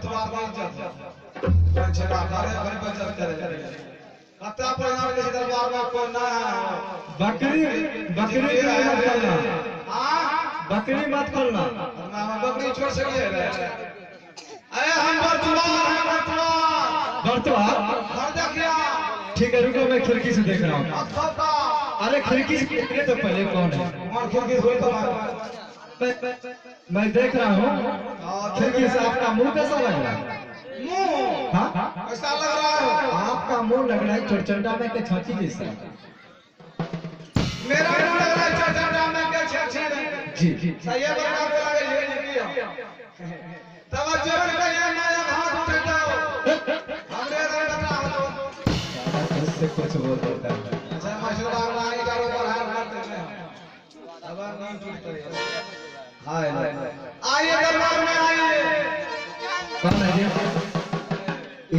बर्तवा में इज्जत छेड़ा करे घर बचत करे कत्ता परिणाम के दरबार में को ना बकरी बकरी मत खोलना। हां बकरी मत खोलना। हम बकरी छोड़ सकिए रे अरे हम बर्तवा घर देखिया ठीक है रुको मैं खिड़की से देख रहा हूँ। अरे खिड़की से देखने तो पहले कौन है? और खिड़की से तो मैं देख रहा हूँ खिड़की से। आपका मुंह कैसा लग रहा है? मुंह हाँ ऐसा लग रहा है आपका मुंह लग रहा है चोरचंडा में के छाती जैसा। मेरा मुंह लग रहा है चोरचंडा में के छाती। जी सही है बता के लगे ये तवज्जो करिए माया हाथ उठे जाओ हमरे बता हो उससे कुछ बोल देता है। अच्छा माशाल्लाह नहीं करो पर हाथ मारते हैं अब नहीं टूटते हाय आइए दरबार में आइए। कौन है जी?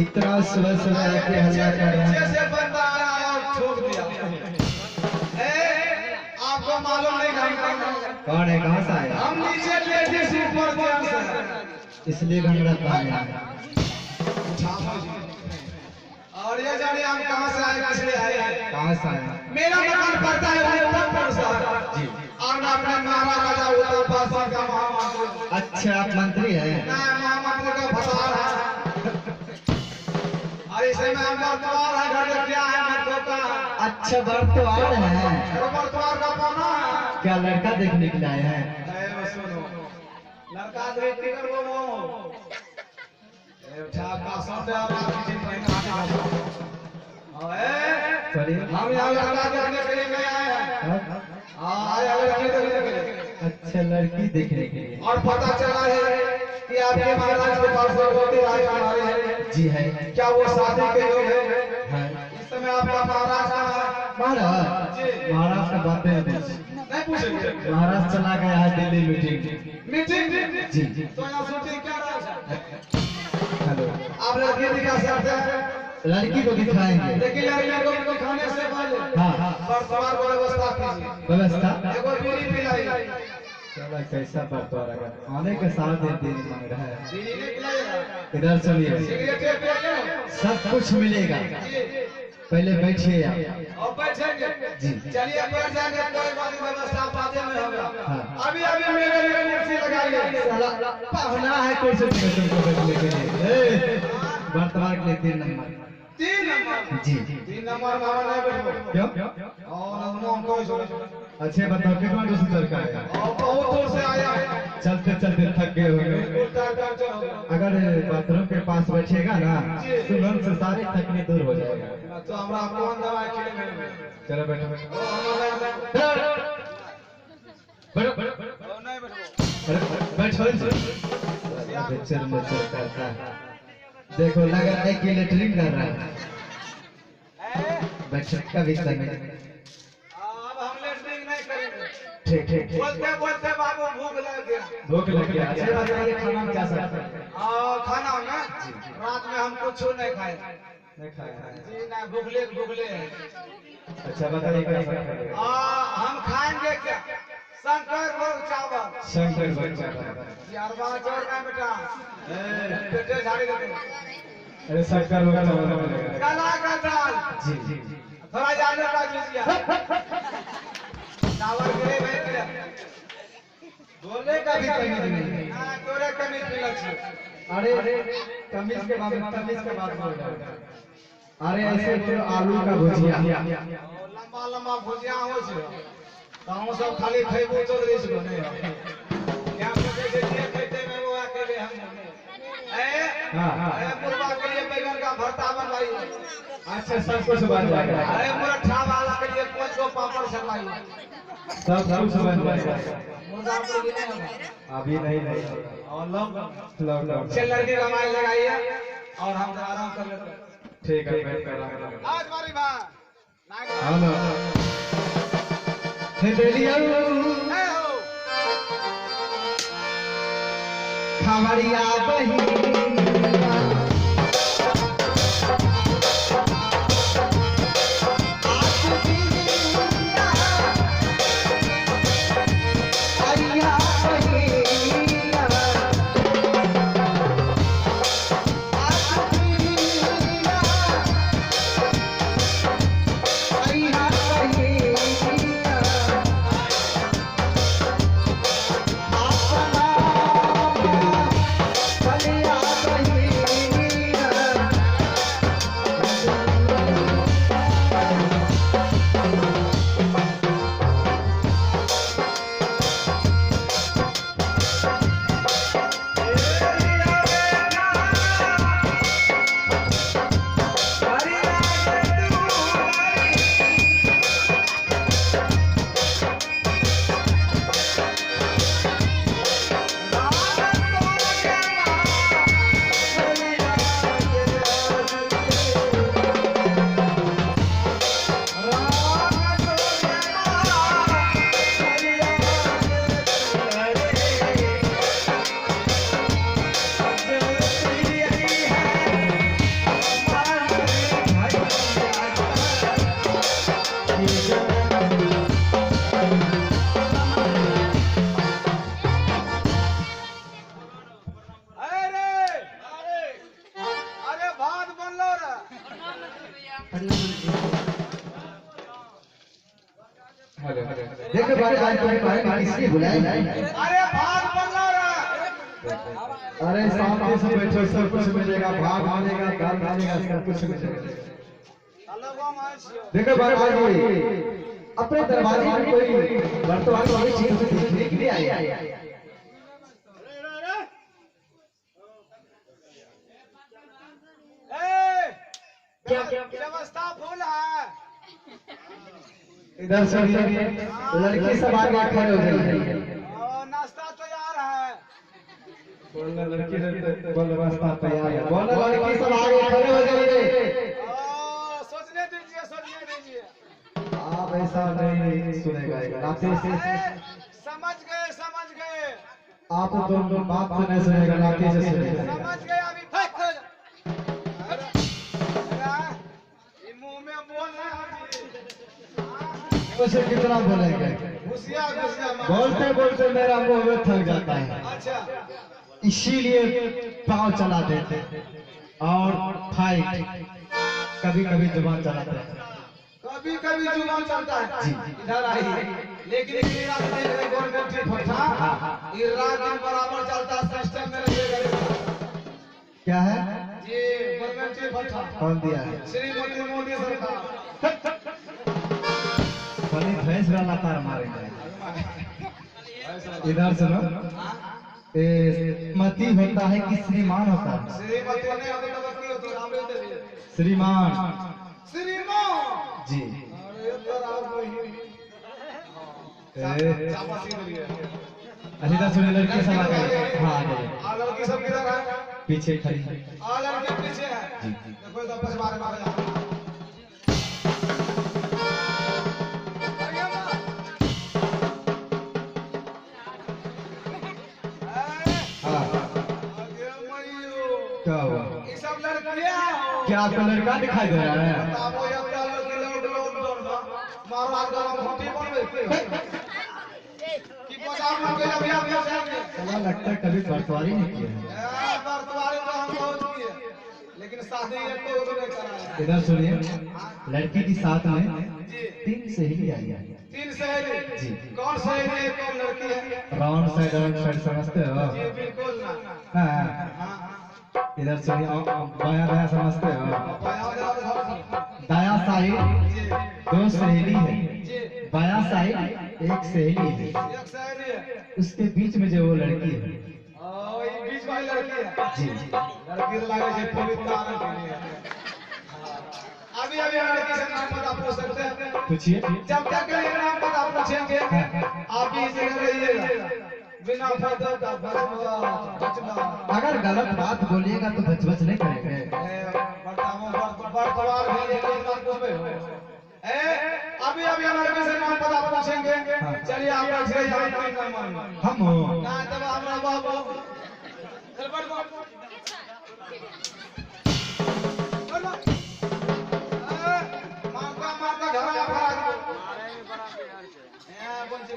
इतना सुबह सुबह आके हल्ला कर रहा है। से बंदा आया और ठोक दिया आपको मालूम नहीं कौन है? कहाँ से आया? हम नीचे लेटे से ऊपर ध्यान से इसलिए घंगड़ा पहने हैं। और ये जानिए हम कहाँ से आए किस लिए आए हैं? कहाँ से आया? मेरा मकान पड़ता है उत्तरपुर से जी और मैं अपने महाराजा उत्तरपुर का महामंत्री। अच्छा आप मंत्री हैं? मैं महामंत्री का भतार है और इसे में हम बर्तवार है घर देख क्या है मैं का अच्छा बर्तवार हैं। बर्तवार का पाना है क्या लड़का देखने के लिए आए हैं? सुनो लड़का देखते कर वो उठा का सौंदे और आपकी जिन चलिए हम यहाँ लड़का देखने के लिए नहीं आए हैं। हाँ आए लड़की देखने के लिए। अच्छा लड़की देखने के लिए। और पता चला है कि आपके महाराज के पास भगवती राजकुमारी है। जी है। क्या वो शादी के योग है? हाँ। इस समय आपका महाराज कहाँ है? महाराज महाराज का बात नहीं पूछेंगे। महाराज चला गया है दिल्ली मीटिंग। मीटिंग जी तो यहाँ शूटिंग क्या रहा है? हेलो आप लड़की दिखा सकते हैं लड़की को दिखाएंगे लेकिन लड़की को खाने से पहले हाँ बर्तवार को व्यवस्था कीजिए। व्यवस्था एगो बीड़ी पिलाई चलो कैसा बर्तवार अगर आने के साथ दिन मांग रहा है। बीड़ी नहीं पिलाइएगा इधर चलिए सिगरेट पिलाइए सब कुछ मिलेगा। पहले बैठिए आप। और बैठेंगे जी चलिए बैठ जाएंगे कोई बात नहीं व्यवस्था बातें में होगा। हाँ। अभी अभी मेरे लिए कुर्सी लगाइए। पहना है कुछ तुमको बैठने के लिए। बर्तवार के लिए 3 नंबर। 3 नंबर जी 3 नंबर में हम नहीं बैठो क्यों? और हम कोई सो अच्छे बताओ कितना दूर से चल कर आया? और बहुत दूर से आया है। चलते चलते थक गए होंगे। अगर बाथरूम के पास बैठेगा ना तुरंत से सारी थकनी दूर हो जाएगा। तो हमरा कौन दवाई खिलाएंगे? चलो बैठो बैठो नहीं बैठो बैठो चल मचल करता है। देखो लग रहा है कि लेटरिंग कर रहा है। बैठो कभी समय अब हम लेटरिंग नहीं करेंगे। ठीक ठीक बोलते बोलते बाबू भूख लग गया। भूख लग गया। अच्छी बात है खाना में क्या सकते हैं? खाना में रात में हम कुछ नहीं खाए नहीं खाया। जी ना भूखले है। अच्छा बताइए कैसा? हम खाएंगे क्या? शंकर भोग चावल। शंकर बच्चा यार बात जोर ना बेटा पेटे झाड़ी देते। अरे शंकर बच्चा मिलेगा। काला का दाल जी जी थोड़ा जाने का लीजिए चावल गिरे बैठ गया बोलने का भी कमी नहीं। हां तोरे कमी मिलल छ। अरे तमीज के बाद बोल रहा। अरे ऐसे तो आलू का भुजिया लंबा लंबा भुजिया हो छ तो हम सब खाली खैबो चौधरी से बने क्या सोचे जे खेते में वो अकेले हम हां मुर्गा के लिए बैगन का भरता बनवाई। अच्छा सब कुछ बन जाएगा। अरे मुरठा वाला के लिए 5 गो पापड़ छलाई। सब कुछ बन जाएगा। मुर्गा के लिए नहीं होगा अभी नहीं और लॉकडाउन चल लड़के कमाई लगाइए और हम आराम कर लेते हैं। ठीक है वेट कर रहा हूं। आज मारी बा हेलो हे बेलिया ए हो खबरिया बही देखो भाई आज तुम्हें किसने बुलाया? अरे भाग बल्ला रहा। अरे सामने से बैठो, सब कुछ मिलेगा, भाग मिलेगा, दाल मिलेगा, सब कुछ मिलेगा। देखो भाई अपने दरवाजे में कोई वर्तमान वाली चीज देखने के लिए आया। व्यवस्था फुल है। इधर सुनिए, लड़की सब आगे खड़े हो जाइए। नाश्ता तैयार है। बोलना लड़की बोल रास्ता तैयार है। बोलना लड़की सब आगे खड़े हो जाइए। सोचने दीजिए, सोचने दीजिए। आप ऐसा नहीं सुनेगा, नाते से समझ गए, समझ गए। आप दोनों बात तो नहीं सुनेगा, नाते से सुनेगा। समझ गए। अभी फेंक मुंह में बोलना है। उसे कितना बोलेंगे? घुसिया घुसिया बोलते बोलते मेरा मुंह में थक जाता है, अच्छा। इसीलिए पाँव चला देते और फाइट कभी कभी जुबान चलाते हैं। कभी कभी जुबान चलता है। इधर आइए। लेकिन गवर्नमेंट दिन बराबर चलता है, सिस्टम में रहेगा। क्या है ये गवर्नमेंट कौन दिया है? श्रीमती मोदी सरकार। फनी भैंस वाला तार मारेंगे। इधर सुनो, मती होता है कि श्रीमान होता है? श्रीमती नहीं होती तो बत्ती होती है। श्रीमान श्रीमान जी। अच्छा सुनिए, लड़की सब आ गई। हाँ आ गई। लड़की सब किधर है? पीछे खड़ी है। लड़की पीछे है। देखो इधर बस मारे मारे जा। हाँ क्या हुआ? ये सब लड़कियां हैं। क्या आपको लड़का दिखाई दे रहा है? ताबो ये अपना लड़की लोग मारो आज का घोटी बनवे कि बाजार में गए अभी आप जाएंगे। चला लगता है कभी बर्तवारी नहीं किया है। बर्तवारी तो हम बहुत किए, लेकिन शादी एक तो नहीं करा है। इधर सुनिए, लड़की के साथ में जी 3 सहेली आई है। 3 सहेली। जी। कौन सहेली है, कौन लड़की है? राउंड साइड समझते हो? जी बिल्कुल ना। हाँ। हाँ इधर सुनिए, बाया बाया समझते हो? जी दाया साइड 2 सहेली है, बाया साइड 1 सहेली है, एक सहेली है। उसके बीच में जो वो लड़की है। ये बीच वाली लड़की है। जी लड़की तो लगे है पूरी तारण के लिए। अभी अभी लड़की से नाम पता पूछ सकते हैं? पूछिए। जब तक के लिए नाम पता पूछेंगे आप ही जगह रहिएगा, बिना फायदा का बचना। अगर गलत बात बोलिएगा तो बच बच नहीं करेंगे। बर्तवार भी लेके नाम पूछबे हो। अभी अभी लड़की से नाम पता पूछेंगे। चलिए आप लोग से यहाँ नाम हम हो ना तब हमरा बाबू चल बढ़ मारता मारता घर आ भाग। बंद से